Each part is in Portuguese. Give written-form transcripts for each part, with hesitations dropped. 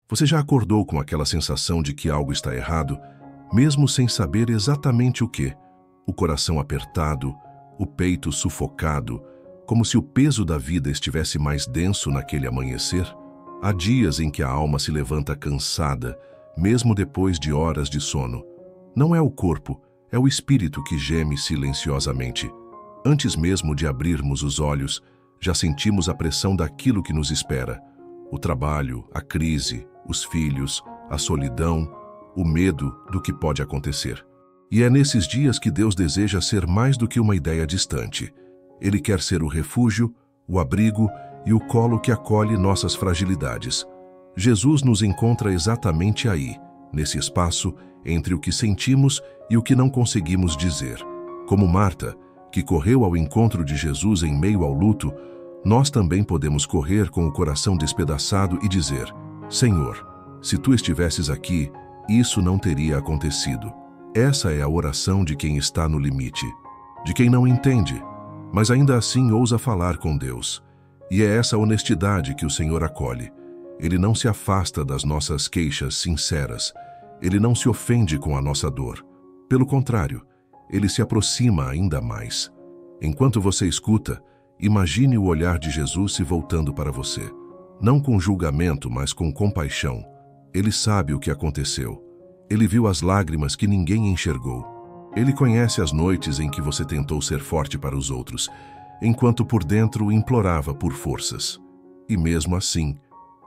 Você já acordou com aquela sensação de que algo está errado, mesmo sem saber exatamente o que? O coração apertado, o peito sufocado, como se o peso da vida estivesse mais denso naquele amanhecer? Há dias em que a alma se levanta cansada, mesmo depois de horas de sono. Não é o corpo, é o espírito que geme silenciosamente. Antes mesmo de abrirmos os olhos, já sentimos a pressão daquilo que nos espera. O trabalho, a crise, os filhos, a solidão, o medo do que pode acontecer. E é nesses dias que Deus deseja ser mais do que uma ideia distante. Ele quer ser o refúgio, o abrigo e o colo que acolhe nossas fragilidades. Jesus nos encontra exatamente aí, nesse espaço entre o que sentimos e o que não conseguimos dizer. Como Marta, que correu ao encontro de Jesus em meio ao luto, nós também podemos correr com o coração despedaçado e dizer: Senhor, se Tu estivesses aqui, isso não teria acontecido. Essa é a oração de quem está no limite, de quem não entende, mas ainda assim ousa falar com Deus. E é essa honestidade que o Senhor acolhe. Ele não se afasta das nossas queixas sinceras. Ele não se ofende com a nossa dor. Pelo contrário, Ele se aproxima ainda mais. Enquanto você escuta, imagine o olhar de Jesus se voltando para você. Não com julgamento, mas com compaixão. Ele sabe o que aconteceu. Ele viu as lágrimas que ninguém enxergou. Ele conhece as noites em que você tentou ser forte para os outros, enquanto por dentro implorava por forças. E mesmo assim,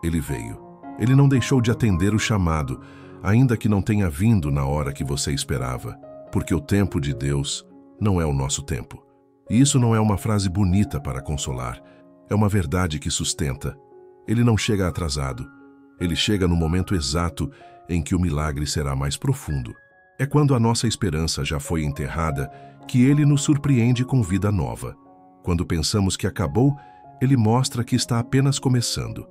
Ele veio. Ele não deixou de atender o chamado, ainda que não tenha vindo na hora que você esperava, porque o tempo de Deus não é o nosso tempo. E isso não é uma frase bonita para consolar, é uma verdade que sustenta. Ele não chega atrasado. Ele chega no momento exato em que o milagre será mais profundo. É quando a nossa esperança já foi enterrada que Ele nos surpreende com vida nova. Quando pensamos que acabou, Ele mostra que está apenas começando.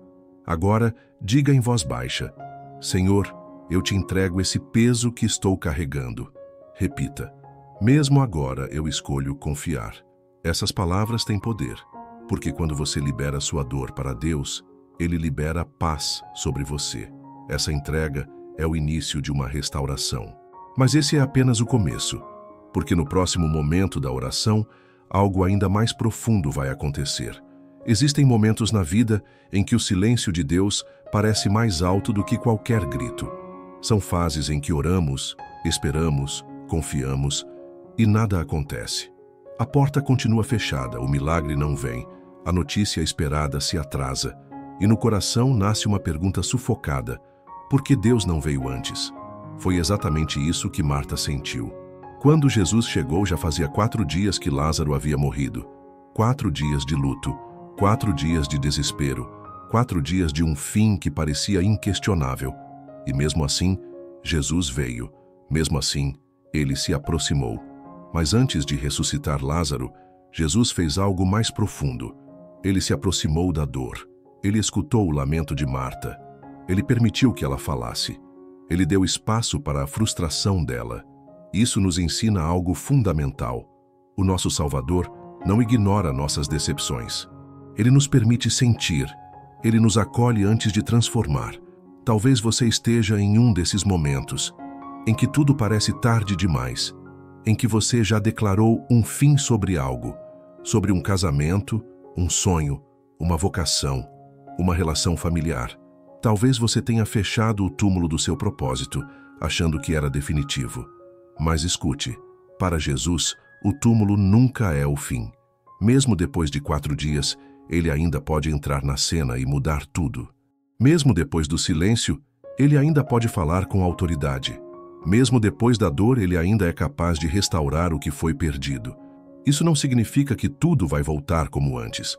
Agora, diga em voz baixa: Senhor, eu te entrego esse peso que estou carregando. Repita: mesmo agora eu escolho confiar. Essas palavras têm poder, porque quando você libera sua dor para Deus, Ele libera paz sobre você. Essa entrega é o início de uma restauração. Mas esse é apenas o começo, porque no próximo momento da oração, algo ainda mais profundo vai acontecer. Existem momentos na vida em que o silêncio de Deus parece mais alto do que qualquer grito. São fases em que oramos, esperamos, confiamos e nada acontece. A porta continua fechada, o milagre não vem, a notícia esperada se atrasa e no coração nasce uma pergunta sufocada: por que Deus não veio antes? Foi exatamente isso que Marta sentiu. Quando Jesus chegou, já fazia 4 dias que Lázaro havia morrido. 4 dias de luto, 4 dias de desespero, 4 dias de um fim que parecia inquestionável. E mesmo assim, Jesus veio. Mesmo assim, Ele se aproximou. Mas antes de ressuscitar Lázaro, Jesus fez algo mais profundo. Ele se aproximou da dor. Ele escutou o lamento de Marta. Ele permitiu que ela falasse. Ele deu espaço para a frustração dela. Isso nos ensina algo fundamental. O nosso Salvador não ignora nossas decepções. Ele nos permite sentir. Ele nos acolhe antes de transformar. Talvez você esteja em um desses momentos, em que tudo parece tarde demais, em que você já declarou um fim sobre algo, sobre um casamento, um sonho, uma vocação, uma relação familiar. Talvez você tenha fechado o túmulo do seu propósito, achando que era definitivo. Mas escute, para Jesus, o túmulo nunca é o fim. Mesmo depois de 4 dias, Ele ainda pode entrar na cena e mudar tudo. Mesmo depois do silêncio, Ele ainda pode falar com autoridade. Mesmo depois da dor, Ele ainda é capaz de restaurar o que foi perdido. Isso não significa que tudo vai voltar como antes,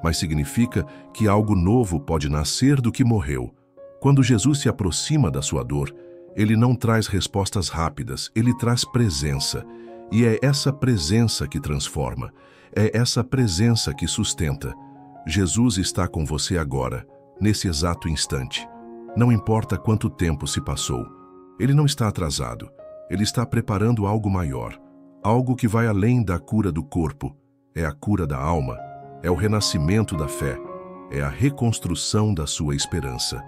mas significa que algo novo pode nascer do que morreu. Quando Jesus se aproxima da sua dor, Ele não traz respostas rápidas, Ele traz presença. E é essa presença que transforma, é essa presença que sustenta. Jesus está com você agora, nesse exato instante. Não importa quanto tempo se passou. Ele não está atrasado. Ele está preparando algo maior, algo que vai além da cura do corpo. É a cura da alma, é o renascimento da fé, é a reconstrução da sua esperança.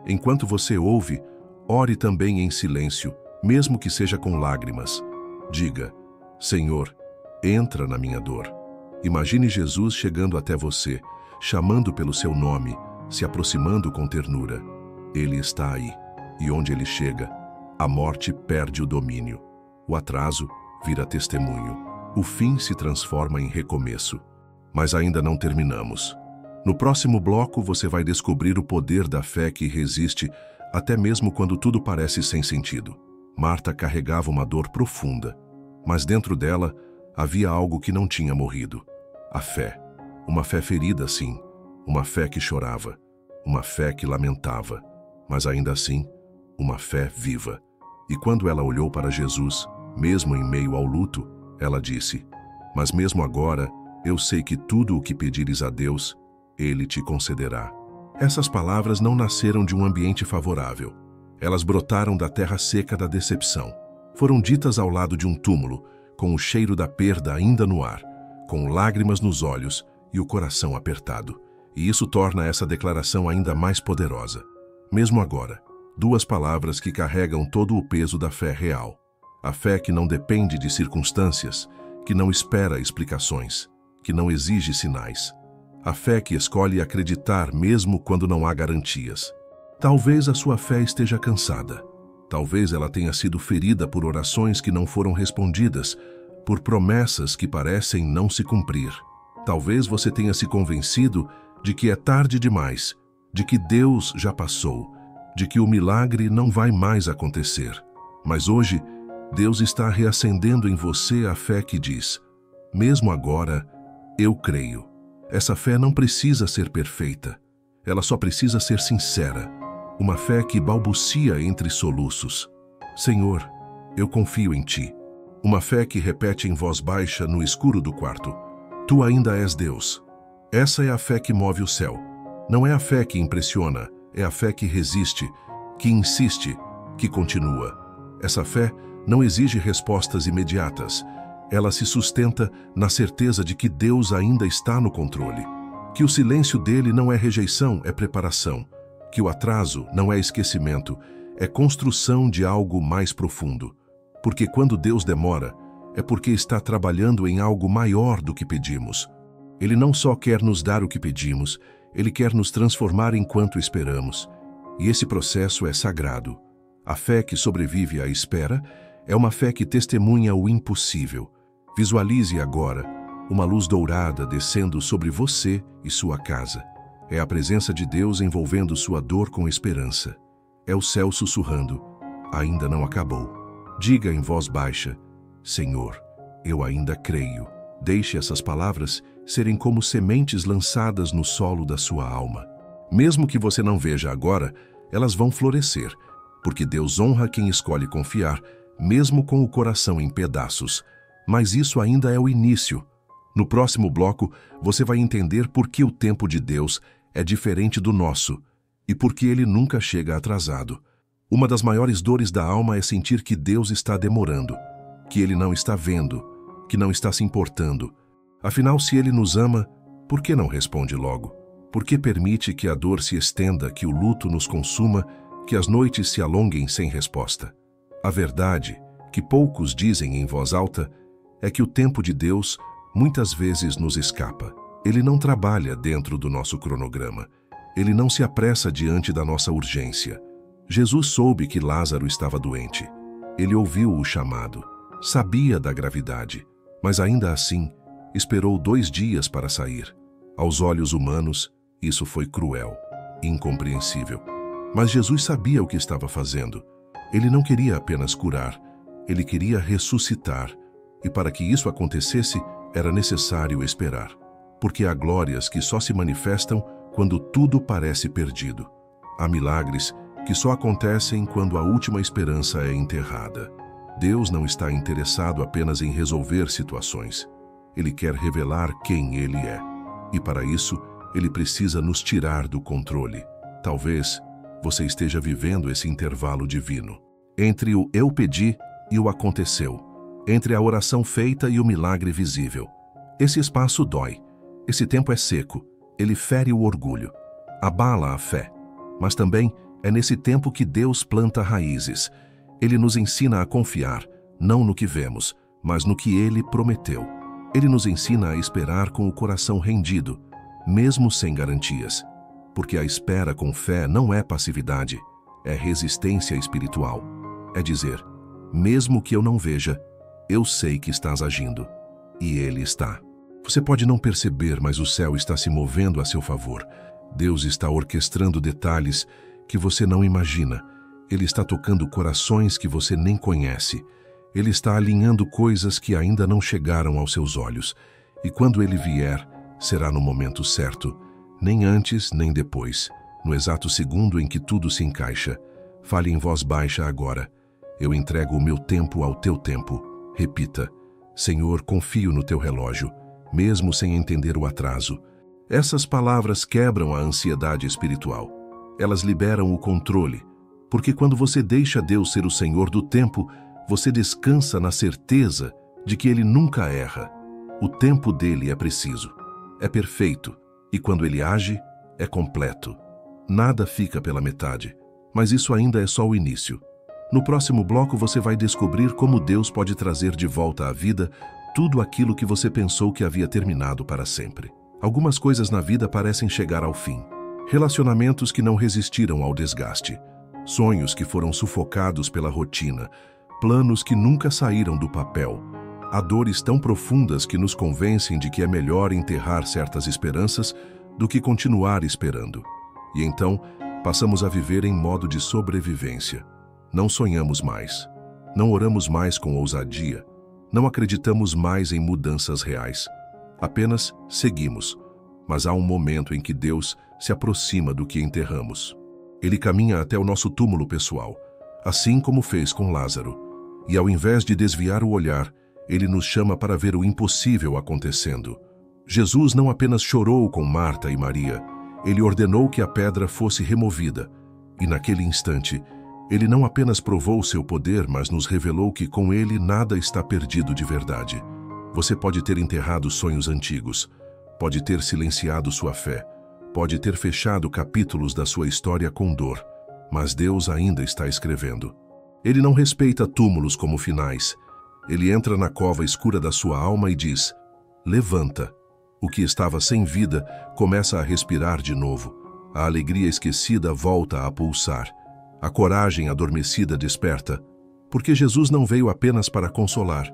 Enquanto você ouve, ore também em silêncio, mesmo que seja com lágrimas. Diga: Senhor, entra na minha dor. Imagine Jesus chegando até você, chamando pelo seu nome, se aproximando com ternura. Ele está aí, e onde ele chega, a morte perde o domínio. O atraso vira testemunho. O fim se transforma em recomeço. Mas ainda não terminamos. No próximo bloco, você vai descobrir o poder da fé que resiste até mesmo quando tudo parece sem sentido. Marta carregava uma dor profunda, mas dentro dela havia algo que não tinha morrido. A fé. Uma fé ferida, sim. Uma fé que chorava. Uma fé que lamentava. Mas ainda assim, uma fé viva. E quando ela olhou para Jesus, mesmo em meio ao luto, ela disse: Mas mesmo agora, eu sei que tudo o que pedires a Deus, Ele te concederá. Essas palavras não nasceram de um ambiente favorável. Elas brotaram da terra seca da decepção. Foram ditas ao lado de um túmulo, com o cheiro da perda ainda no ar, com lágrimas nos olhos e o coração apertado. E isso torna essa declaração ainda mais poderosa. Mesmo agora, duas palavras que carregam todo o peso da fé real. A fé que não depende de circunstâncias, que não espera explicações, que não exige sinais. A fé que escolhe acreditar mesmo quando não há garantias. Talvez a sua fé esteja cansada. Talvez ela tenha sido ferida por orações que não foram respondidas, por promessas que parecem não se cumprir. Talvez você tenha se convencido de que é tarde demais, de que Deus já passou, de que o milagre não vai mais acontecer. Mas hoje, Deus está reacendendo em você a fé que diz: mesmo agora, eu creio. Essa fé não precisa ser perfeita. Ela só precisa ser sincera. Uma fé que balbucia entre soluços: Senhor, eu confio em Ti. Uma fé que repete em voz baixa no escuro do quarto: Tu ainda és Deus. Essa é a fé que move o céu. Não é a fé que impressiona, é a fé que resiste, que insiste, que continua. Essa fé não exige respostas imediatas. Ela se sustenta na certeza de que Deus ainda está no controle, que o silêncio dele não é rejeição, é preparação, que o atraso não é esquecimento, é construção de algo mais profundo. Porque quando Deus demora, é porque está trabalhando em algo maior do que pedimos. Ele não só quer nos dar o que pedimos, Ele quer nos transformar enquanto esperamos. E esse processo é sagrado. A fé que sobrevive à espera é uma fé que testemunha o impossível. Visualize agora uma luz dourada descendo sobre você e sua casa. É a presença de Deus envolvendo sua dor com esperança. É o céu sussurrando: ainda não acabou. Diga em voz baixa: Senhor, eu ainda creio. Deixe essas palavras serem como sementes lançadas no solo da sua alma. Mesmo que você não veja agora, elas vão florescer, porque Deus honra quem escolhe confiar, mesmo com o coração em pedaços. Mas isso ainda é o início. No próximo bloco, você vai entender por que o tempo de Deus é diferente do nosso e por que ele nunca chega atrasado. Uma das maiores dores da alma é sentir que Deus está demorando, que ele não está vendo, que não está se importando. Afinal, se ele nos ama, por que não responde logo? Por que permite que a dor se estenda, que o luto nos consuma, que as noites se alonguem sem resposta? A verdade, que poucos dizem em voz alta, é que o tempo de Deus muitas vezes nos escapa. Ele não trabalha dentro do nosso cronograma. Ele não se apressa diante da nossa urgência. Jesus soube que Lázaro estava doente. Ele ouviu o chamado, sabia da gravidade, mas ainda assim esperou 2 dias para sair. Aos olhos humanos, isso foi cruel, incompreensível. Mas Jesus sabia o que estava fazendo. Ele não queria apenas curar, ele queria ressuscitar. E para que isso acontecesse, era necessário esperar. Porque há glórias que só se manifestam quando tudo parece perdido. Há milagres que só acontecem quando a última esperança é enterrada. Deus não está interessado apenas em resolver situações. Ele quer revelar quem Ele é. E para isso, Ele precisa nos tirar do controle. Talvez você esteja vivendo esse intervalo divino entre o eu pedi e o aconteceu, entre a oração feita e o milagre visível. Esse espaço dói. Esse tempo é seco. Ele fere o orgulho, abala a fé, mas também É nesse tempo que Deus planta raízes. Ele nos ensina a confiar, não no que vemos, mas no que Ele prometeu. Ele nos ensina a esperar com o coração rendido, mesmo sem garantias. Porque a espera com fé não é passividade, é resistência espiritual. É dizer, mesmo que eu não veja, eu sei que estás agindo. E Ele está. Você pode não perceber, mas o céu está se movendo a seu favor. Deus está orquestrando detalhes que você não imagina. Ele está tocando corações que você nem conhece. Ele está alinhando coisas que ainda não chegaram aos seus olhos. E quando Ele vier, será no momento certo, nem antes nem depois, no exato segundo em que tudo se encaixa. Fale em voz baixa agora. Eu entrego o meu tempo ao teu tempo. Repita, Senhor, confio no teu relógio, mesmo sem entender o atraso. Essas palavras quebram a ansiedade espiritual. Elas liberam o controle, porque quando você deixa Deus ser o Senhor do tempo, você descansa na certeza de que Ele nunca erra. O tempo dele é preciso, é perfeito, e quando Ele age, é completo. Nada fica pela metade, mas isso ainda é só o início. No próximo bloco você vai descobrir como Deus pode trazer de volta à vida tudo aquilo que você pensou que havia terminado para sempre. Algumas coisas na vida parecem chegar ao fim. Relacionamentos que não resistiram ao desgaste. Sonhos que foram sufocados pela rotina. Planos que nunca saíram do papel. Há dores tão profundas que nos convencem de que é melhor enterrar certas esperanças do que continuar esperando. E então, passamos a viver em modo de sobrevivência. Não sonhamos mais. Não oramos mais com ousadia. Não acreditamos mais em mudanças reais. Apenas seguimos. Mas há um momento em que Deus se aproxima do que enterramos. Ele caminha até o nosso túmulo pessoal, assim como fez com Lázaro. E ao invés de desviar o olhar, Ele nos chama para ver o impossível acontecendo. Jesus não apenas chorou com Marta e Maria, Ele ordenou que a pedra fosse removida. E naquele instante, Ele não apenas provou seu poder, mas nos revelou que com Ele nada está perdido de verdade. Você pode ter enterrado sonhos antigos, pode ter silenciado sua fé, pode ter fechado capítulos da sua história com dor, mas Deus ainda está escrevendo. Ele não respeita túmulos como finais. Ele entra na cova escura da sua alma e diz, levanta. O que estava sem vida começa a respirar de novo. A alegria esquecida volta a pulsar. A coragem adormecida desperta. Porque Jesus não veio apenas para consolar.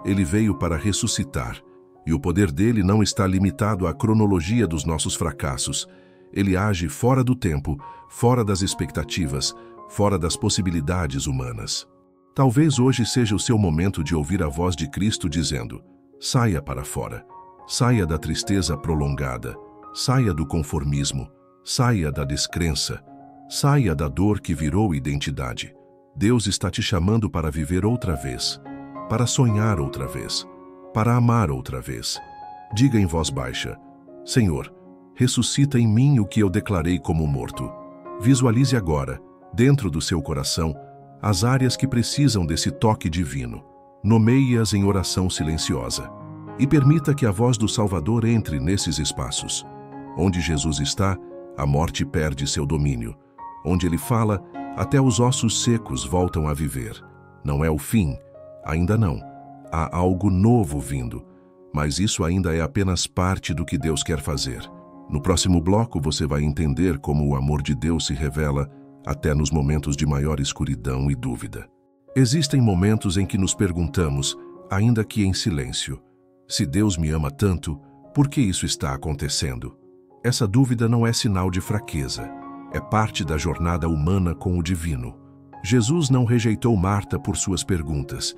Ele veio para ressuscitar. E o poder dele não está limitado à cronologia dos nossos fracassos. Ele age fora do tempo, fora das expectativas, fora das possibilidades humanas. Talvez hoje seja o seu momento de ouvir a voz de Cristo dizendo, saia para fora, saia da tristeza prolongada, saia do conformismo, saia da descrença, saia da dor que virou identidade. Deus está te chamando para viver outra vez, para sonhar outra vez, para amar outra vez. Diga em voz baixa, Senhor, ressuscita em mim o que eu declarei como morto. Visualize agora, dentro do seu coração, as áreas que precisam desse toque divino. Nomeie-as em oração silenciosa. E permita que a voz do Salvador entre nesses espaços. Onde Jesus está, a morte perde seu domínio. Onde ele fala, até os ossos secos voltam a viver. Não é o fim, ainda não. Há algo novo vindo, mas isso ainda é apenas parte do que Deus quer fazer. No próximo bloco você vai entender como o amor de Deus se revela até nos momentos de maior escuridão e dúvida. Existem momentos em que nos perguntamos, ainda que em silêncio, se Deus me ama tanto, por que isso está acontecendo? Essa dúvida não é sinal de fraqueza, é parte da jornada humana com o divino. Jesus não rejeitou Marta por suas perguntas.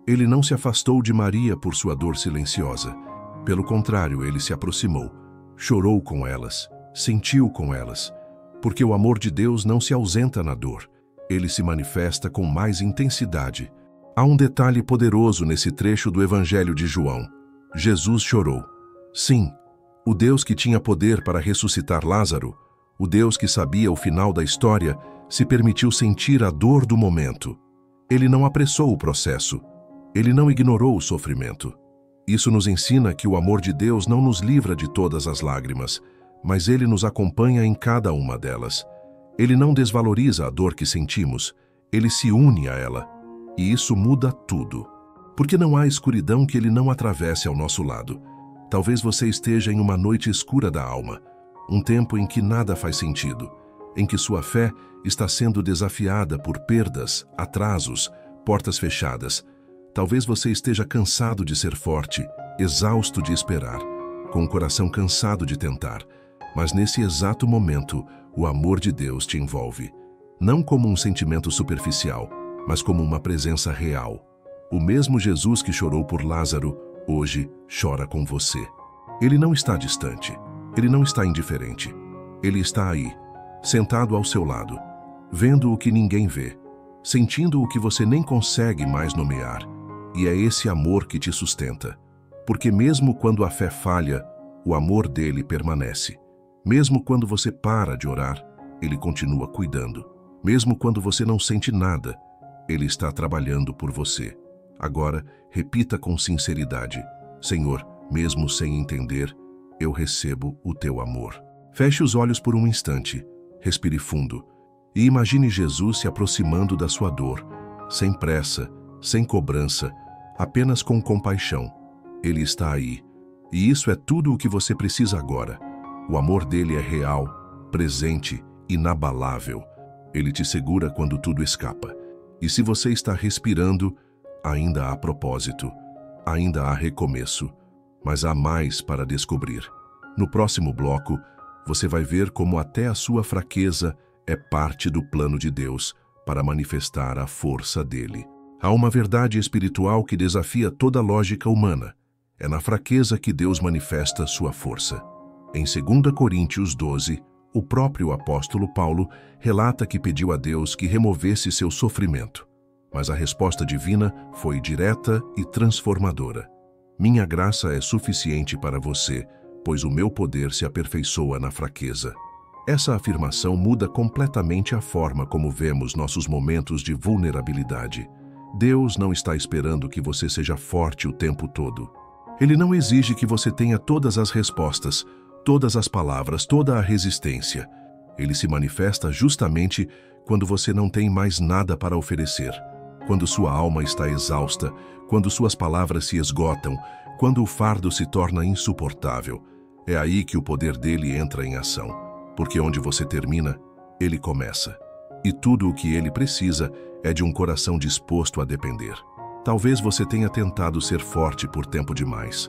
Ele não se afastou de Maria por sua dor silenciosa. Pelo contrário, ele se aproximou, chorou com elas, sentiu com elas, porque o amor de Deus não se ausenta na dor. Ele se manifesta com mais intensidade. Há um detalhe poderoso nesse trecho do Evangelho de João. Jesus chorou. Sim, o Deus que tinha poder para ressuscitar Lázaro, o Deus que sabia o final da história, se permitiu sentir a dor do momento. Ele não apressou o processo. Ele não ignorou o sofrimento. Isso nos ensina que o amor de Deus não nos livra de todas as lágrimas, mas Ele nos acompanha em cada uma delas. Ele não desvaloriza a dor que sentimos, ele se une a ela. E isso muda tudo. Porque não há escuridão que ele não atravesse ao nosso lado. Talvez você esteja em uma noite escura da alma, um tempo em que nada faz sentido, em que sua fé está sendo desafiada por perdas, atrasos, portas fechadas. Talvez você esteja cansado de ser forte, exausto de esperar, com o coração cansado de tentar. Mas nesse exato momento, o amor de Deus te envolve. Não como um sentimento superficial, mas como uma presença real. O mesmo Jesus que chorou por Lázaro, hoje chora com você. Ele não está distante, ele não está indiferente. Ele está aí, sentado ao seu lado, vendo o que ninguém vê, sentindo o que você nem consegue mais nomear. E é esse amor que te sustenta. Porque mesmo quando a fé falha, o amor dele permanece. Mesmo quando você para de orar, ele continua cuidando. Mesmo quando você não sente nada, ele está trabalhando por você. Agora, repita com sinceridade: Senhor, mesmo sem entender, eu recebo o teu amor. Feche os olhos por um instante, respire fundo e imagine Jesus se aproximando da sua dor, sem pressa, sem cobrança, apenas com compaixão. Ele está aí, e isso é tudo o que você precisa agora. O amor dele é real, presente, inabalável. Ele te segura quando tudo escapa. E se você está respirando, ainda há propósito, ainda há recomeço, mas há mais para descobrir. No próximo bloco, você vai ver como até a sua fraqueza é parte do plano de Deus para manifestar a força dele. Há uma verdade espiritual que desafia toda a lógica humana. É na fraqueza que Deus manifesta sua força. Em 2 Coríntios 12, o próprio apóstolo Paulo relata que pediu a Deus que removesse seu sofrimento. Mas a resposta divina foi direta e transformadora. Minha graça é suficiente para você, pois o meu poder se aperfeiçoa na fraqueza. Essa afirmação muda completamente a forma como vemos nossos momentos de vulnerabilidade. Deus não está esperando que você seja forte o tempo todo. Ele não exige que você tenha todas as respostas, todas as palavras, toda a resistência. Ele se manifesta justamente quando você não tem mais nada para oferecer, quando sua alma está exausta, quando suas palavras se esgotam, quando o fardo se torna insuportável. É aí que o poder dele entra em ação, porque onde você termina, ele começa. E tudo o que ele precisa é de um coração disposto a depender. Talvez você tenha tentado ser forte por tempo demais.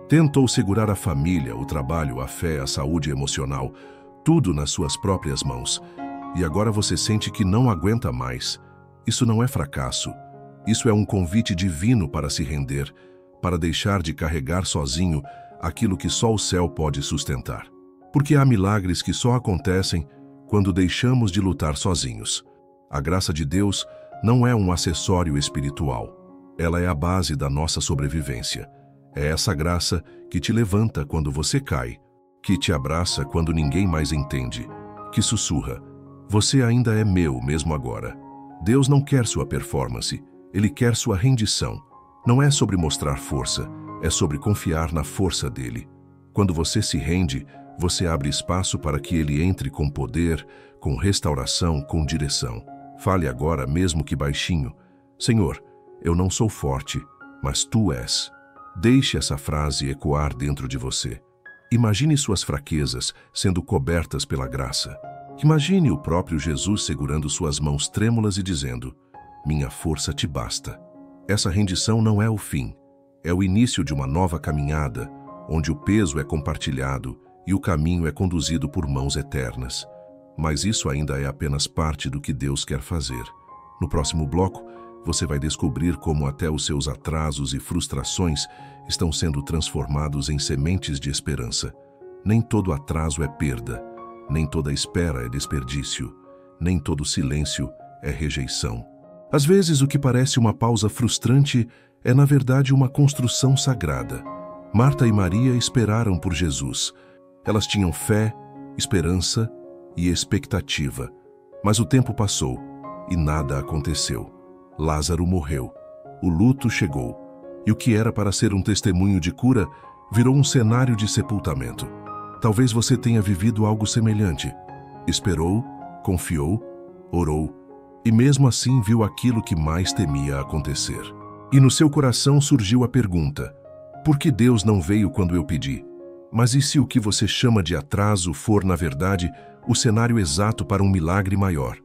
Tentou segurar a família, o trabalho, a fé, a saúde emocional, tudo nas suas próprias mãos. E agora você sente que não aguenta mais. Isso não é fracasso. Isso é um convite divino para se render, para deixar de carregar sozinho aquilo que só o céu pode sustentar. Porque há milagres que só acontecem quando deixamos de lutar sozinhos. A graça de Deus não é um acessório espiritual. Ela é a base da nossa sobrevivência. É essa graça que te levanta quando você cai, que te abraça quando ninguém mais entende, que sussurra: você ainda é meu mesmo agora. Deus não quer sua performance, Ele quer sua rendição. Não é sobre mostrar força, é sobre confiar na força dele. Quando você se rende, você abre espaço para que ele entre com poder, com restauração, com direção. Fale agora, mesmo que baixinho: Senhor, eu não sou forte, mas Tu és. Deixe essa frase ecoar dentro de você. Imagine suas fraquezas sendo cobertas pela graça. Imagine o próprio Jesus segurando suas mãos trêmulas e dizendo: minha força te basta. Essa rendição não é o fim, é o início de uma nova caminhada, onde o peso é compartilhado e o caminho é conduzido por mãos eternas. Mas isso ainda é apenas parte do que Deus quer fazer. No próximo bloco, você vai descobrir como até os seus atrasos e frustrações estão sendo transformados em sementes de esperança. Nem todo atraso é perda, nem toda espera é desperdício, nem todo silêncio é rejeição. Às vezes, o que parece uma pausa frustrante é, na verdade, uma construção sagrada. Marta e Maria esperaram por Jesus. Elas tinham fé, esperança e expectativa. Mas o tempo passou e nada aconteceu. Lázaro morreu. O luto chegou. E o que era para ser um testemunho de cura virou um cenário de sepultamento. Talvez você tenha vivido algo semelhante. Esperou, confiou, orou e mesmo assim viu aquilo que mais temia acontecer. E no seu coração surgiu a pergunta: por que Deus não veio quando eu pedi? Mas e se o que você chama de atraso for, na verdade, o cenário exato para um milagre maior?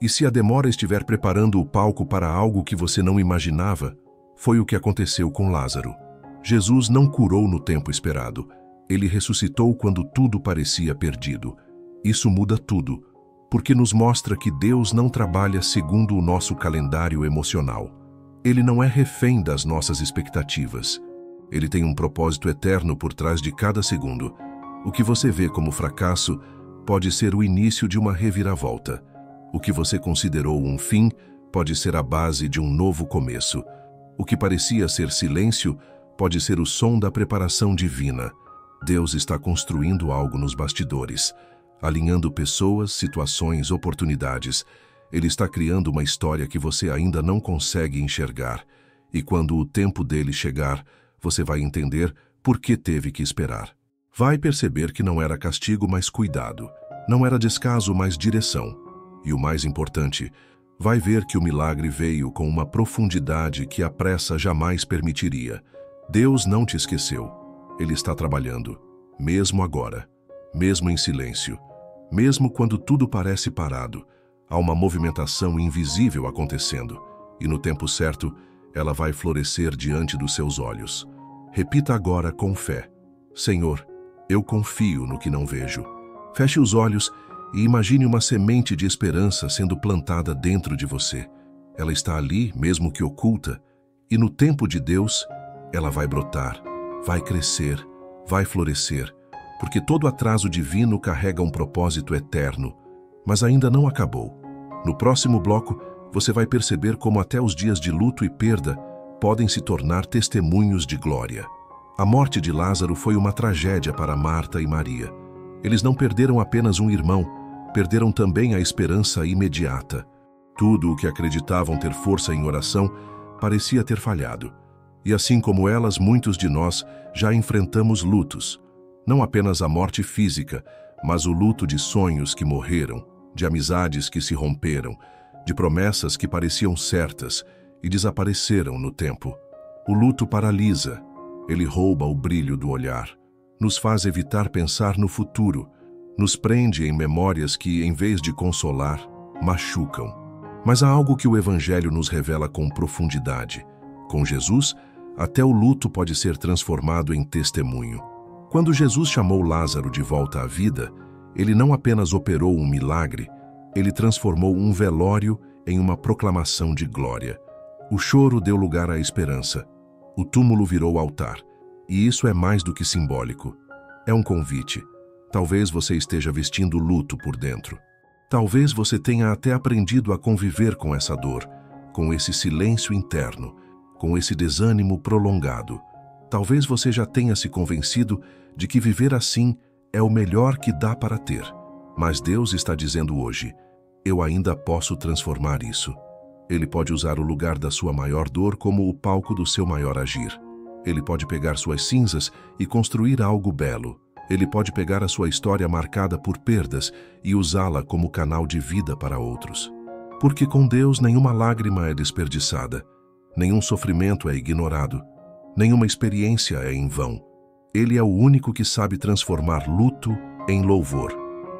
E se a demora estiver preparando o palco para algo que você não imaginava? Foi o que aconteceu com Lázaro. Jesus não curou no tempo esperado. Ele ressuscitou quando tudo parecia perdido. Isso muda tudo, porque nos mostra que Deus não trabalha segundo o nosso calendário emocional. Ele não é refém das nossas expectativas. Ele tem um propósito eterno por trás de cada segundo. O que você vê como fracasso pode ser o início de uma reviravolta. O que você considerou um fim pode ser a base de um novo começo. O que parecia ser silêncio pode ser o som da preparação divina. Deus está construindo algo nos bastidores, alinhando pessoas, situações, oportunidades. Ele está criando uma história que você ainda não consegue enxergar. E quando o tempo dele chegar, você vai entender por que teve que esperar. Vai perceber que não era castigo, mas cuidado. Não era descaso, mas direção. E o mais importante, vai ver que o milagre veio com uma profundidade que a pressa jamais permitiria. Deus não te esqueceu. Ele está trabalhando, mesmo agora, mesmo em silêncio, mesmo quando tudo parece parado. Há uma movimentação invisível acontecendo, e no tempo certo, ela vai florescer diante dos seus olhos. Repita agora com fé: Senhor, eu confio no que não vejo. Feche os olhos e imagine uma semente de esperança sendo plantada dentro de você. Ela está ali, mesmo que oculta, e no tempo de Deus, ela vai brotar, vai crescer, vai florescer, porque todo atraso divino carrega um propósito eterno, mas ainda não acabou. No próximo bloco, você vai perceber como até os dias de luto e perda podem se tornar testemunhos de glória. A morte de Lázaro foi uma tragédia para Marta e Maria. Eles não perderam apenas um irmão, perderam também a esperança imediata. Tudo o que acreditavam ter força em oração parecia ter falhado. E assim como elas, muitos de nós já enfrentamos lutos. Não apenas a morte física, mas o luto de sonhos que morreram, de amizades que se romperam, de promessas que pareciam certas e desapareceram no tempo. O luto paralisa, ele rouba o brilho do olhar, nos faz evitar pensar no futuro, nos prende em memórias que, em vez de consolar, machucam. Mas há algo que o Evangelho nos revela com profundidade. Com Jesus, até o luto pode ser transformado em testemunho. Quando Jesus chamou Lázaro de volta à vida, ele não apenas operou um milagre, ele transformou um velório em uma proclamação de glória. O choro deu lugar à esperança. O túmulo virou altar. E isso é mais do que simbólico. É um convite. Talvez você esteja vestindo luto por dentro. Talvez você tenha até aprendido a conviver com essa dor, com esse silêncio interno, com esse desânimo prolongado. Talvez você já tenha se convencido de que viver assim é o melhor que dá para ter. Mas Deus está dizendo hoje: eu ainda posso transformar isso. Ele pode usar o lugar da sua maior dor como o palco do seu maior agir. Ele pode pegar suas cinzas e construir algo belo. Ele pode pegar a sua história marcada por perdas e usá-la como canal de vida para outros. Porque com Deus nenhuma lágrima é desperdiçada, nenhum sofrimento é ignorado, nenhuma experiência é em vão. Ele é o único que sabe transformar luto em louvor.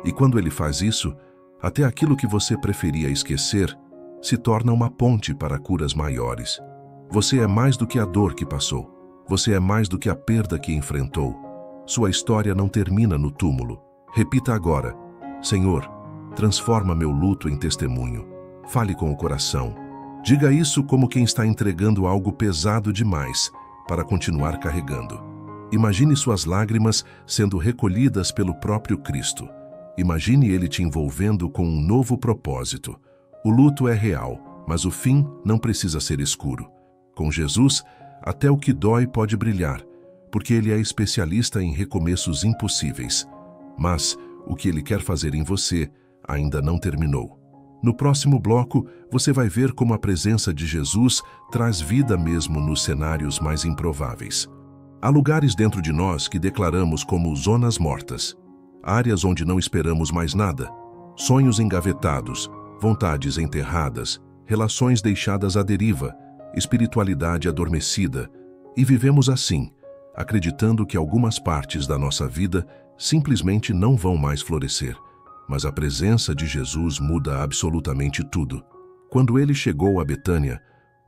E quando ele faz isso, até aquilo que você preferia esquecer se torna uma ponte para curas maiores. Você é mais do que a dor que passou. Você é mais do que a perda que enfrentou. Sua história não termina no túmulo. Repita agora: Senhor, transforma meu luto em testemunho. Fale com o coração. Diga isso como quem está entregando algo pesado demais para continuar carregando. Imagine suas lágrimas sendo recolhidas pelo próprio Cristo. Imagine Ele te envolvendo com um novo propósito. O luto é real, mas o fim não precisa ser escuro. Com Jesus, até o que dói pode brilhar, porque Ele é especialista em recomeços impossíveis. Mas o que Ele quer fazer em você ainda não terminou. No próximo bloco, você vai ver como a presença de Jesus traz vida mesmo nos cenários mais improváveis. Há lugares dentro de nós que declaramos como zonas mortas, áreas onde não esperamos mais nada, sonhos engavetados, vontades enterradas, relações deixadas à deriva, espiritualidade adormecida, e vivemos assim, acreditando que algumas partes da nossa vida simplesmente não vão mais florescer. Mas a presença de Jesus muda absolutamente tudo. Quando ele chegou a Betânia,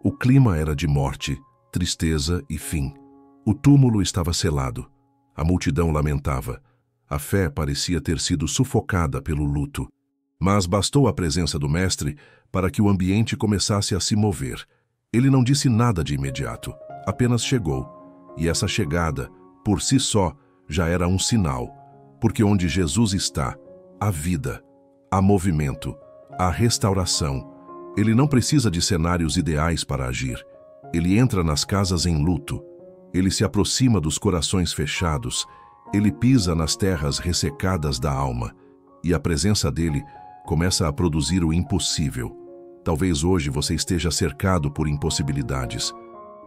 o clima era de morte, tristeza e fim. O túmulo estava selado. A multidão lamentava. A fé parecia ter sido sufocada pelo luto. Mas bastou a presença do Mestre para que o ambiente começasse a se mover. Ele não disse nada de imediato, apenas chegou. E essa chegada, por si só, já era um sinal. Porque onde Jesus está, há vida, há movimento, há restauração. Ele não precisa de cenários ideais para agir. Ele entra nas casas em luto. Ele se aproxima dos corações fechados. Ele pisa nas terras ressecadas da alma. E a presença dele começa a produzir o impossível. Talvez hoje você esteja cercado por impossibilidades.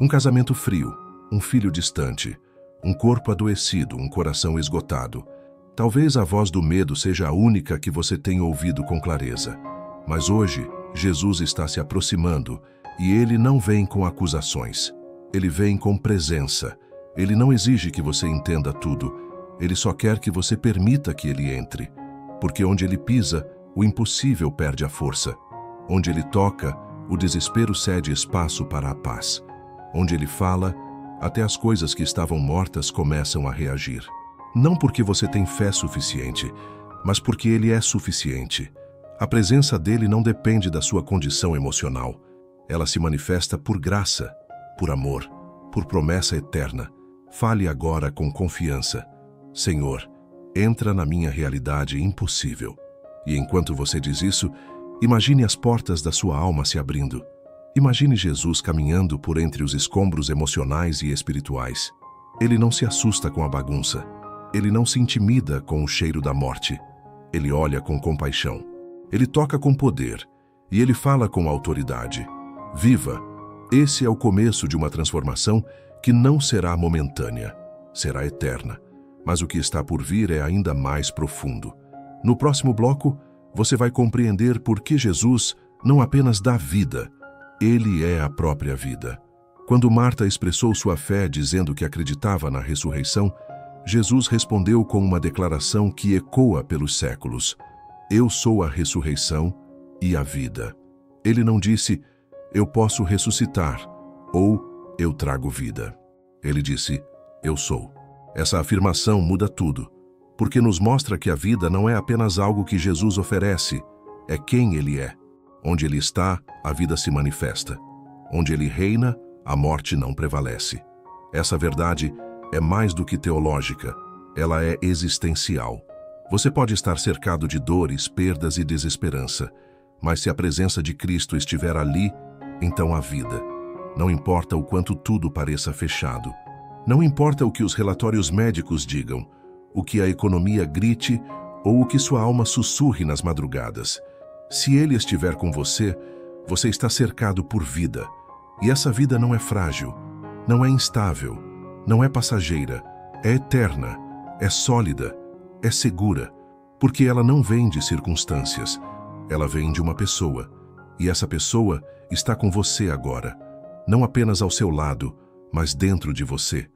Um casamento frio, um filho distante, um corpo adoecido, um coração esgotado. Talvez a voz do medo seja a única que você tenha ouvido com clareza. Mas hoje, Jesus está se aproximando e ele não vem com acusações. Ele vem com presença. Ele não exige que você entenda tudo. Ele só quer que você permita que ele entre. Porque onde ele pisa, o impossível perde a força. Onde ele toca, o desespero cede espaço para a paz. Onde ele fala, até as coisas que estavam mortas começam a reagir. Não porque você tem fé suficiente, mas porque ele é suficiente. A presença dele não depende da sua condição emocional. Ela se manifesta por graça, por amor, por promessa eterna. Fale agora com confiança. Senhor, entra na minha realidade impossível. E enquanto você diz isso, imagine as portas da sua alma se abrindo. Imagine Jesus caminhando por entre os escombros emocionais e espirituais. Ele não se assusta com a bagunça. Ele não se intimida com o cheiro da morte. Ele olha com compaixão. Ele toca com poder. E ele fala com autoridade. Viva! Esse é o começo de uma transformação que não será momentânea. Será eterna. Mas o que está por vir é ainda mais profundo. No próximo bloco, você vai compreender por que Jesus não apenas dá vida. Ele é a própria vida. Quando Marta expressou sua fé dizendo que acreditava na ressurreição, Jesus respondeu com uma declaração que ecoa pelos séculos. Eu sou a ressurreição e a vida. Ele não disse, eu posso ressuscitar, ou eu trago vida. Ele disse, eu sou. Essa afirmação muda tudo, porque nos mostra que a vida não é apenas algo que Jesus oferece, é quem ele é. Onde ele está, a vida se manifesta. Onde ele reina, a morte não prevalece. Essa verdade é mais do que teológica, ela é existencial. Você pode estar cercado de dores, perdas e desesperança, mas se a presença de Cristo estiver ali, então há vida. Não importa o quanto tudo pareça fechado. Não importa o que os relatórios médicos digam, o que a economia grite ou o que sua alma sussurre nas madrugadas. Se ele estiver com você, você está cercado por vida. E essa vida não é frágil, não é instável, não é passageira, é eterna, é sólida, é segura, porque ela não vem de circunstâncias, ela vem de uma pessoa. E essa pessoa está com você agora, não apenas ao seu lado, mas dentro de você,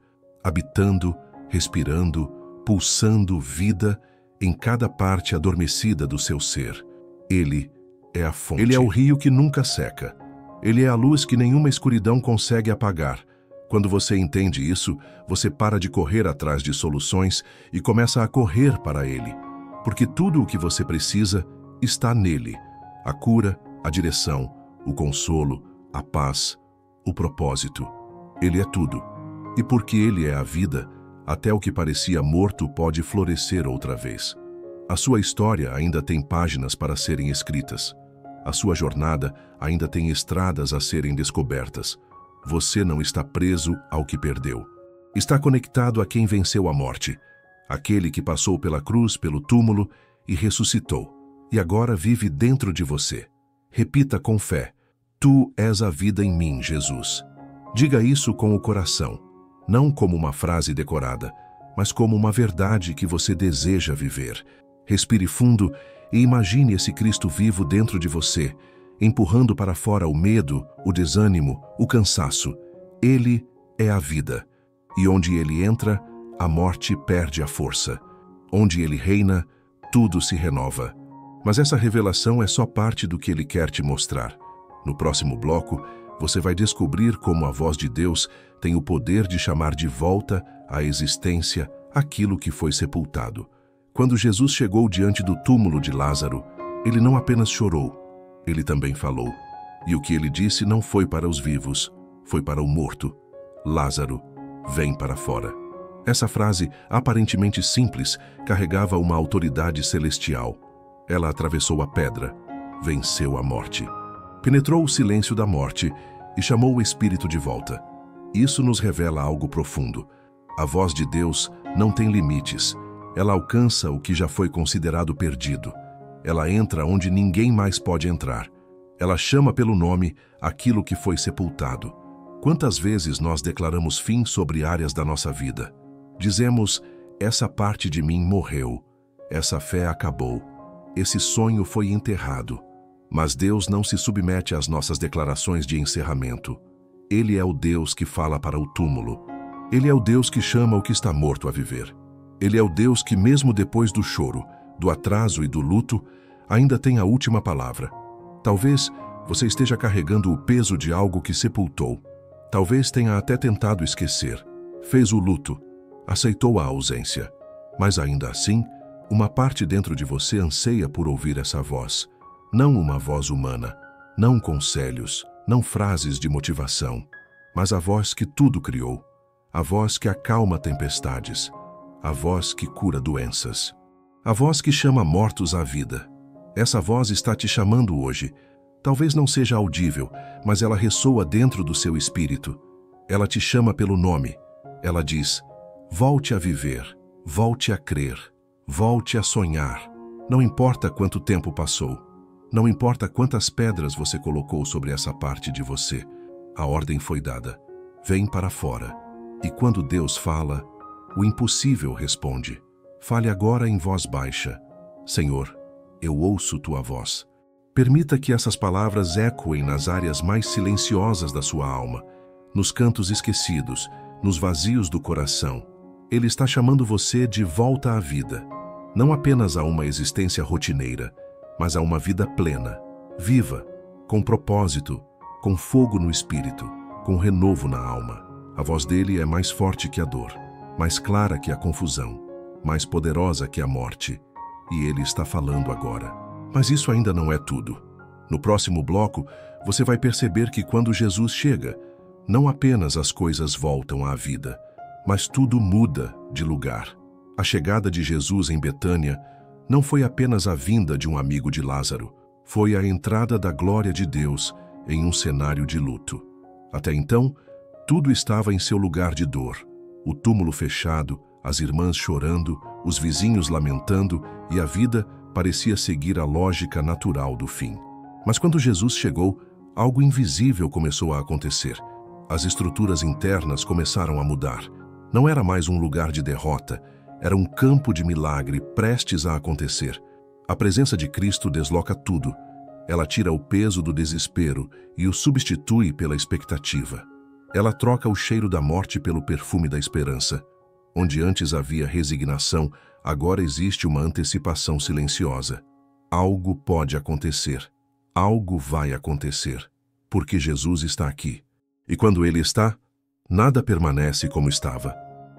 habitando, respirando, pulsando vida em cada parte adormecida do seu ser. Ele é a fonte. Ele é o rio que nunca seca. Ele é a luz que nenhuma escuridão consegue apagar. Quando você entende isso, você para de correr atrás de soluções e começa a correr para ele. Porque tudo o que você precisa está nele. A cura, a direção, o consolo, a paz, o propósito. Ele é tudo. E porque ele é a vida, até o que parecia morto pode florescer outra vez. A sua história ainda tem páginas para serem escritas. A sua jornada ainda tem estradas a serem descobertas. Você não está preso ao que perdeu. Está conectado a quem venceu a morte, aquele que passou pela cruz, pelo túmulo e ressuscitou, e agora vive dentro de você. Repita com fé, tu és a vida em mim, Jesus. Diga isso com o coração, não como uma frase decorada, mas como uma verdade que você deseja viver. Respire fundo e imagine esse Cristo vivo dentro de você, empurrando para fora o medo, o desânimo, o cansaço. Ele é a vida, e onde ele entra, a morte perde a força. Onde ele reina, tudo se renova. Mas essa revelação é só parte do que ele quer te mostrar. No próximo bloco, você vai descobrir como a voz de Deus tem o poder de chamar de volta à existência aquilo que foi sepultado. Quando Jesus chegou diante do túmulo de Lázaro, ele não apenas chorou, ele também falou. E o que ele disse não foi para os vivos, foi para o morto. Lázaro, vem para fora. Essa frase, aparentemente simples, carregava uma autoridade celestial. Ela atravessou a pedra, venceu a morte. Penetrou o silêncio da morte e chamou o espírito de volta. Isso nos revela algo profundo. A voz de Deus não tem limites. Ela alcança o que já foi considerado perdido. Ela entra onde ninguém mais pode entrar. Ela chama pelo nome aquilo que foi sepultado. Quantas vezes nós declaramos fim sobre áreas da nossa vida? Dizemos, essa parte de mim morreu, essa fé acabou, esse sonho foi enterrado. Mas Deus não se submete às nossas declarações de encerramento. Ele é o Deus que fala para o túmulo. Ele é o Deus que chama o que está morto a viver. Ele é o Deus que, mesmo depois do choro, do atraso e do luto, ainda tem a última palavra. Talvez você esteja carregando o peso de algo que sepultou. Talvez tenha até tentado esquecer. Fez o luto. Aceitou a ausência. Mas ainda assim, uma parte dentro de você anseia por ouvir essa voz. Não uma voz humana, não conselhos, não frases de motivação, mas a voz que tudo criou, a voz que acalma tempestades, a voz que cura doenças, a voz que chama mortos à vida. Essa voz está te chamando hoje. Talvez não seja audível, mas ela ressoa dentro do seu espírito. Ela te chama pelo nome. Ela diz, volte a viver, volte a crer, volte a sonhar. Não importa quanto tempo passou. Não importa quantas pedras você colocou sobre essa parte de você, a ordem foi dada. Vem para fora. E quando Deus fala, o impossível responde. Fale agora em voz baixa. Senhor, eu ouço tua voz. Permita que essas palavras ecoem nas áreas mais silenciosas da sua alma, nos cantos esquecidos, nos vazios do coração. Ele está chamando você de volta à vida. Não apenas a uma existência rotineira, mas a uma vida plena, viva, com propósito, com fogo no espírito, com renovo na alma. A voz dele é mais forte que a dor, mais clara que a confusão, mais poderosa que a morte. E ele está falando agora. Mas isso ainda não é tudo. No próximo bloco, você vai perceber que quando Jesus chega, não apenas as coisas voltam à vida, mas tudo muda de lugar. A chegada de Jesus em Betânia não foi apenas a vinda de um amigo de Lázaro, foi a entrada da glória de Deus em um cenário de luto. Até então, tudo estava em seu lugar de dor. O túmulo fechado, as irmãs chorando, os vizinhos lamentando e a vida parecia seguir a lógica natural do fim. Mas quando Jesus chegou, algo invisível começou a acontecer. As estruturas internas começaram a mudar. Não era mais um lugar de derrota, era um campo de milagre prestes a acontecer. A presença de Cristo desloca tudo. Ela tira o peso do desespero e o substitui pela expectativa. Ela troca o cheiro da morte pelo perfume da esperança. Onde antes havia resignação, agora existe uma antecipação silenciosa. Algo pode acontecer. Algo vai acontecer. Porque Jesus está aqui. E quando Ele está, nada permanece como estava.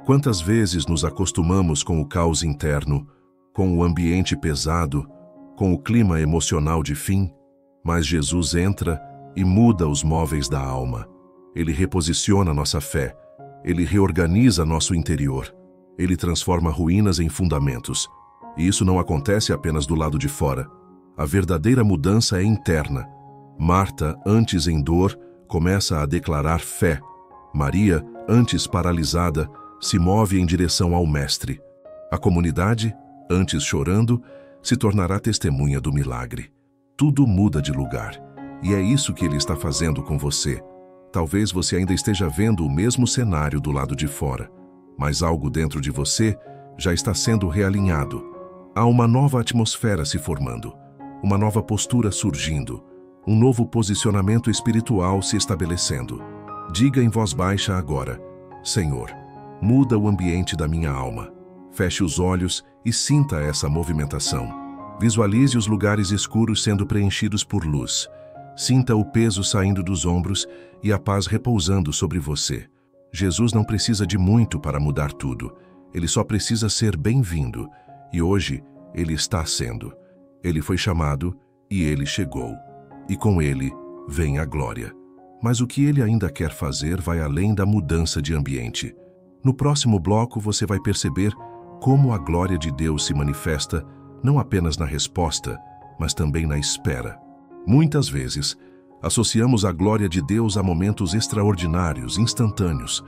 Quantas vezes nos acostumamos com o caos interno, com o ambiente pesado, com o clima emocional de fim, mas Jesus entra e muda os móveis da alma. Ele reposiciona nossa fé, Ele reorganiza nosso interior, Ele transforma ruínas em fundamentos. E isso não acontece apenas do lado de fora. A verdadeira mudança é interna. Marta, antes em dor, começa a declarar fé. Maria, antes paralisada, se move em direção ao Mestre. A comunidade, antes chorando, se tornará testemunha do milagre. Tudo muda de lugar, e é isso que Ele está fazendo com você. Talvez você ainda esteja vendo o mesmo cenário do lado de fora, mas algo dentro de você já está sendo realinhado. Há uma nova atmosfera se formando, uma nova postura surgindo, um novo posicionamento espiritual se estabelecendo. Diga em voz baixa agora: Senhor, muda o ambiente da minha alma. Feche os olhos e sinta essa movimentação. Visualize os lugares escuros sendo preenchidos por luz. Sinta o peso saindo dos ombros e a paz repousando sobre você. Jesus não precisa de muito para mudar tudo. Ele só precisa ser bem-vindo. E hoje, ele está sendo. Ele foi chamado e ele chegou. E com ele vem a glória. Mas o que ele ainda quer fazer vai além da mudança de ambiente. No próximo bloco você vai perceber como a glória de Deus se manifesta não apenas na resposta, mas também na espera. Muitas vezes, associamos a glória de Deus a momentos extraordinários, instantâneos,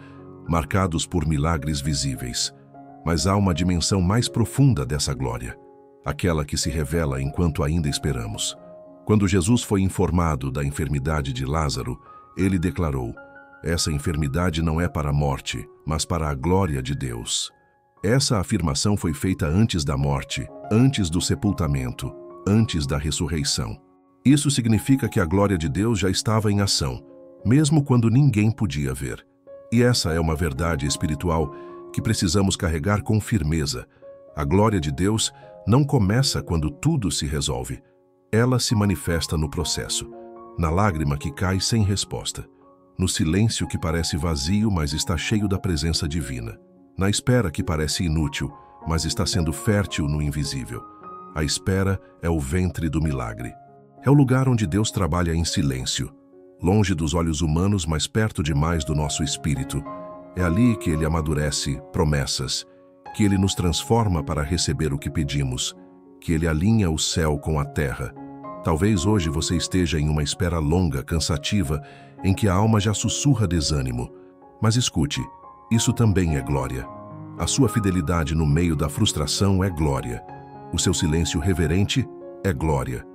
marcados por milagres visíveis. Mas há uma dimensão mais profunda dessa glória, aquela que se revela enquanto ainda esperamos. Quando Jesus foi informado da enfermidade de Lázaro, ele declarou: essa enfermidade não é para a morte, mas para a glória de Deus. Essa afirmação foi feita antes da morte, antes do sepultamento, antes da ressurreição. Isso significa que a glória de Deus já estava em ação, mesmo quando ninguém podia ver. E essa é uma verdade espiritual que precisamos carregar com firmeza. A glória de Deus não começa quando tudo se resolve. Ela se manifesta no processo, na lágrima que cai sem resposta, no silêncio que parece vazio, mas está cheio da presença divina, na espera que parece inútil, mas está sendo fértil no invisível. A espera é o ventre do milagre. É o lugar onde Deus trabalha em silêncio, longe dos olhos humanos, mas perto demais do nosso espírito. É ali que ele amadurece promessas, que ele nos transforma para receber o que pedimos, que ele alinha o céu com a terra. Talvez hoje você esteja em uma espera longa, cansativa, em que a alma já sussurra desânimo. Mas escute, isso também é glória. A sua fidelidade no meio da frustração é glória. O seu silêncio reverente é glória.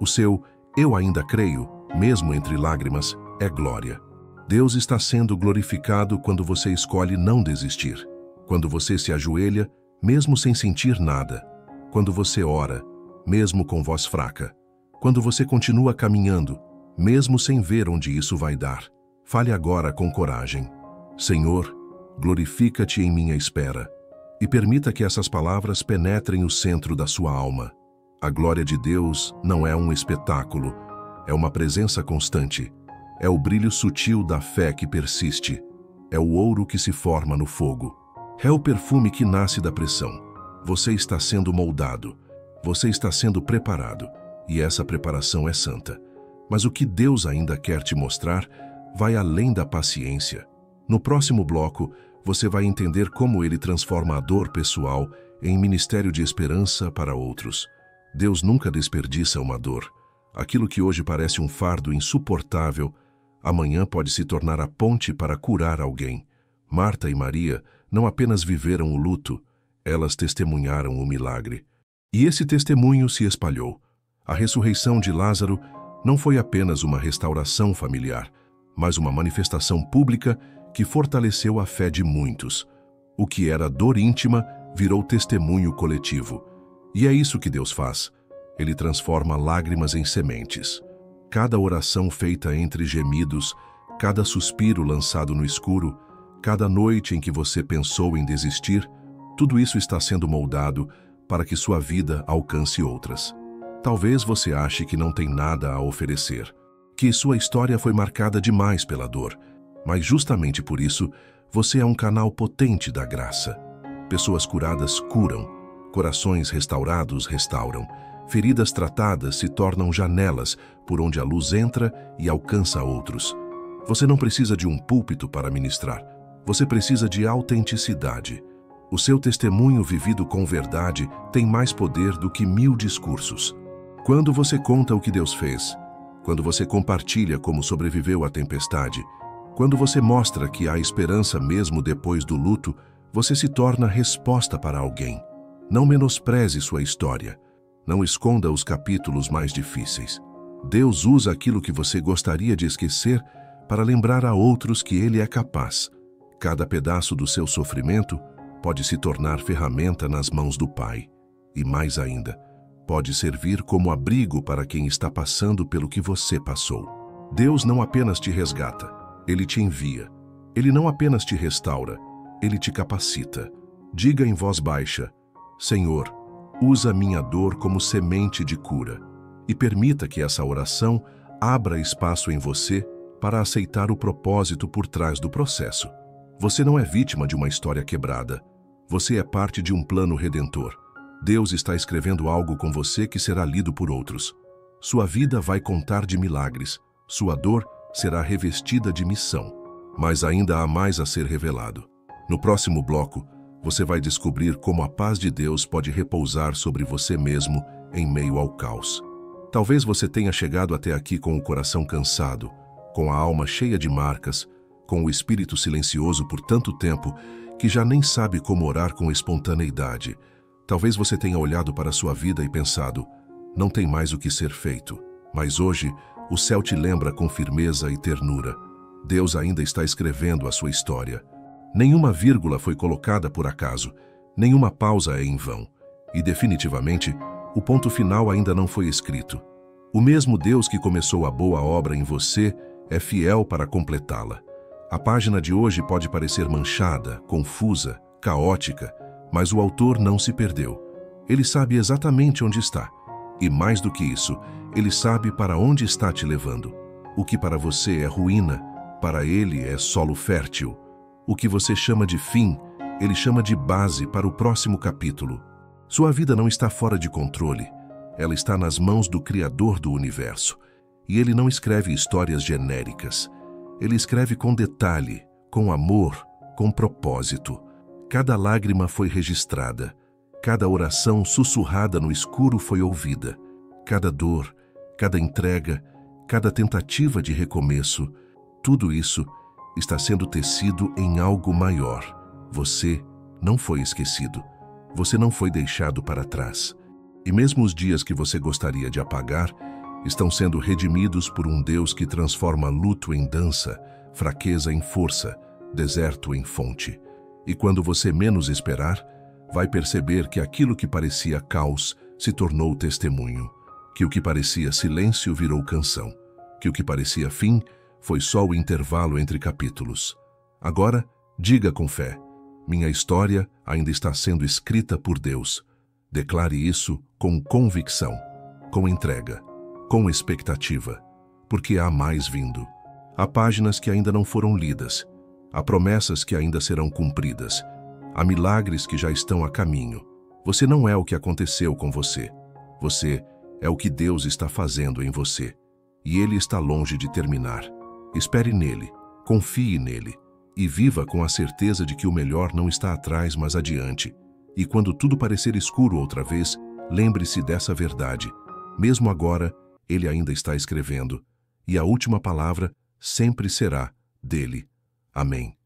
O seu "eu ainda creio", mesmo entre lágrimas, é glória. Deus está sendo glorificado quando você escolhe não desistir. Quando você se ajoelha, mesmo sem sentir nada. Quando você ora, mesmo com voz fraca. Quando você continua caminhando, mesmo sem ver onde isso vai dar. Fale agora com coragem: Senhor, glorifica-te em minha espera. E permita que essas palavras penetrem o centro da sua alma. A glória de Deus não é um espetáculo, é uma presença constante. É o brilho sutil da fé que persiste. É o ouro que se forma no fogo. É o perfume que nasce da pressão. Você está sendo moldado. Você está sendo preparado. E essa preparação é santa. Mas o que Deus ainda quer te mostrar vai além da paciência. No próximo bloco, você vai entender como ele transforma a dor pessoal em ministério de esperança para outros. Deus nunca desperdiça uma dor. Aquilo que hoje parece um fardo insuportável, amanhã pode se tornar a ponte para curar alguém. Marta e Maria não apenas viveram o luto, elas testemunharam o milagre. E esse testemunho se espalhou. A ressurreição de Lázaro não foi apenas uma restauração familiar, mas uma manifestação pública que fortaleceu a fé de muitos. O que era dor íntima virou testemunho coletivo. E é isso que Deus faz. Ele transforma lágrimas em sementes. Cada oração feita entre gemidos, cada suspiro lançado no escuro, cada noite em que você pensou em desistir, tudo isso está sendo moldado para que sua vida alcance outras. Talvez você ache que não tem nada a oferecer, que sua história foi marcada demais pela dor, mas justamente por isso, você é um canal potente da graça. Pessoas curadas curam, corações restaurados restauram, feridas tratadas se tornam janelas por onde a luz entra e alcança outros. Você não precisa de um púlpito para ministrar, você precisa de autenticidade. O seu testemunho vivido com verdade tem mais poder do que 1000 discursos. Quando você conta o que Deus fez, quando você compartilha como sobreviveu à tempestade, quando você mostra que há esperança mesmo depois do luto, você se torna resposta para alguém. Não menospreze sua história. Não esconda os capítulos mais difíceis. Deus usa aquilo que você gostaria de esquecer para lembrar a outros que Ele é capaz. Cada pedaço do seu sofrimento pode se tornar ferramenta nas mãos do Pai. e, mais ainda, pode servir como abrigo para quem está passando pelo que você passou. Deus não apenas te resgata, Ele te envia. Ele não apenas te restaura, Ele te capacita. Diga em voz baixa: Senhor, usa minha dor como semente de cura. E permita que essa oração abra espaço em você para aceitar o propósito por trás do processo. Você não é vítima de uma história quebrada. Você é parte de um plano redentor. Deus está escrevendo algo com você que será lido por outros. Sua vida vai contar de milagres. Sua dor será revestida de missão. Mas ainda há mais a ser revelado. No próximo bloco, você vai descobrir como a paz de Deus pode repousar sobre você mesmo em meio ao caos. Talvez você tenha chegado até aqui com o coração cansado, com a alma cheia de marcas, com o espírito silencioso por tanto tempo que já nem sabe como orar com espontaneidade. Talvez você tenha olhado para a sua vida e pensado: não tem mais o que ser feito. Mas hoje, o céu te lembra com firmeza e ternura. Deus ainda está escrevendo a sua história. Nenhuma vírgula foi colocada por acaso, nenhuma pausa é em vão. E definitivamente, o ponto final ainda não foi escrito. O mesmo Deus que começou a boa obra em você é fiel para completá-la. A página de hoje pode parecer manchada, confusa, caótica, mas o autor não se perdeu. Ele sabe exatamente onde está. E mais do que isso, ele sabe para onde está te levando. O que para você é ruína, para ele é solo fértil. O que você chama de fim, ele chama de base para o próximo capítulo. Sua vida não está fora de controle. Ela está nas mãos do Criador do Universo. E ele não escreve histórias genéricas. Ele escreve com detalhe, com amor, com propósito. Cada lágrima foi registrada. Cada oração sussurrada no escuro foi ouvida. Cada dor, cada entrega, cada tentativa de recomeço, tudo isso está sendo tecido em algo maior. Você não foi esquecido. Você não foi deixado para trás. E mesmo os dias que você gostaria de apagar estão sendo redimidos por um Deus que transforma luto em dança, fraqueza em força, deserto em fonte. E quando você menos esperar, vai perceber que aquilo que parecia caos se tornou testemunho, que o que parecia silêncio virou canção, que o que parecia fim foi só o intervalo entre capítulos. Agora, diga com fé: minha história ainda está sendo escrita por Deus. Declare isso com convicção, com entrega, com expectativa, porque há mais vindo. Há páginas que ainda não foram lidas, há promessas que ainda serão cumpridas, há milagres que já estão a caminho. Você não é o que aconteceu com você. Você é o que Deus está fazendo em você. E Ele está longe de terminar. Espere nele, confie nele e viva com a certeza de que o melhor não está atrás, mas adiante. E quando tudo parecer escuro outra vez, lembre-se dessa verdade. Mesmo agora, Ele ainda está escrevendo. E a última palavra sempre será dele. Amém.